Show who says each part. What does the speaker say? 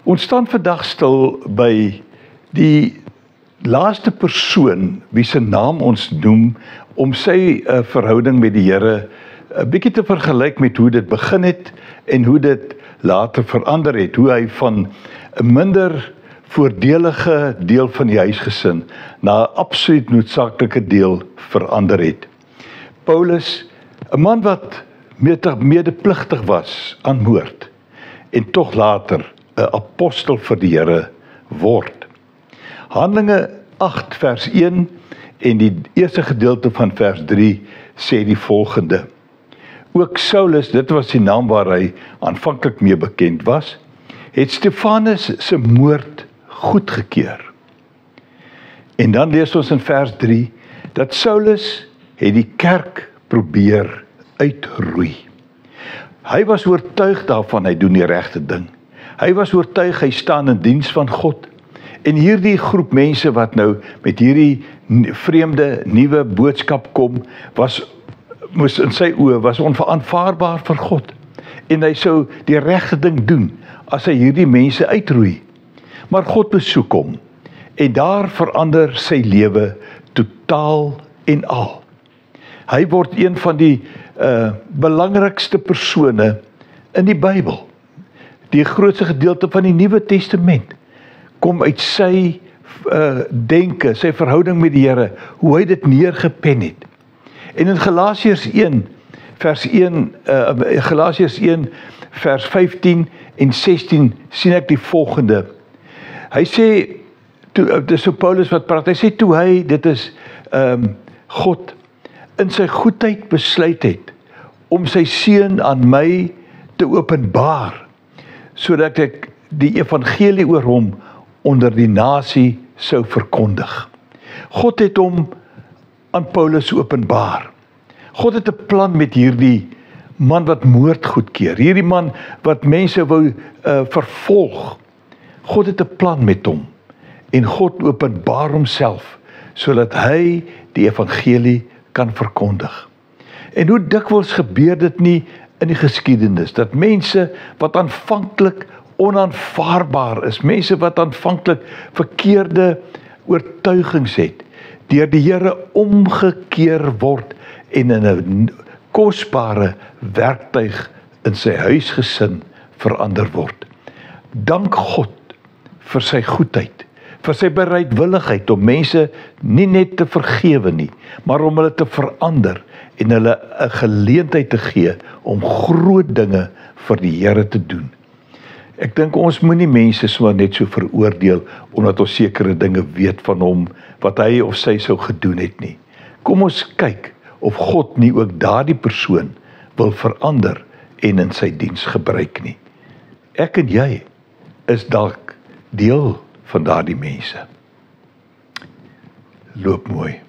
Speaker 1: Ons staan vandag stil by die laaste persoon wie se naam ons noem om sy verhouding met die Here 'n bietjie te vergelyk met hoe dit begin het en hoe dit later verander het, hoe hy van 'n minder voordelige deel van die huisgesin na 'n absoluut noodsaaklike deel verander het. Paulus, 'n man wat medepligtig was aan moord en tog later 'n apostel vir die Here word. Handelinge 8 vers 1 en die eerste gedeelte van vers 3 sê die volgende: Ook Saulus, dit was die naam waar hy aanvanklik mee bekend was, het Stefanus se moord goedgekeur. En dan lees ons in vers 3 dat Saulus het die kerk probeer uitroei. Hy was oortuig daarvan hy doen die regte ding. Hy was oortuig hy staan in diens van God. En hierdie groep mense wat nou met hierdie vreemde nuwe boodskap kom, moes in sy oë was onverantwoordbaar vir God. En hy sou die regte ding doen as hy hierdie mense uitroei. Maar God besoek hom en daar verander sy lewe totaal en al. Hy word een van die belangrikste persone in die Bybel. Die grootste gedeelte van die Nuwe Testament kom uit sy denke, sy verhouding met die Here, hoe hy dit neergepen het. En in Galasiërs 1 vers 15 en 16 sien ek die volgende. Hy sê, dit is so Paulus wat praat, hy sê toe hy, dit is God, in sy goedheid besluit het, om sy seun aan my te openbaar, sodat ek die evangelie oor hom onder die nasie sou verkondig. God het hom aan Paulus openbaar. God het 'n plan met hierdie man wat moord goedkeur, hierdie man wat mense wou vervolg. God het 'n plan met hom en God openbaar homself sodat hy die evangelie kan verkondig. En hoe dikwels gebeur dit nie in die geskiedenis dat mense wat aanvanklik onaanvaarbaar is, mense wat aanvanklik verkeerde oortuigings het, deur die Here omgekeer word en in 'n kosbare werktuig in sy huisgesin verander word. Dank God vir sy goedheid, vir sy bereidwilligheid om mense nie net te vergewe nie, maar om hulle te verander en hulle 'n geleentheid te gee om groot dinge vir die Here te doen. Ek dink ons moenie mense so net so veroordeel omdat ons sekere dinge weet van hom wat hy of sy sou gedoen het nie. Kom ons kyk of God nie ook daardie persoon wil verander en in sy diens gebruik nie. Ek en jy is dalk deel van daardie mense. Loop mooi.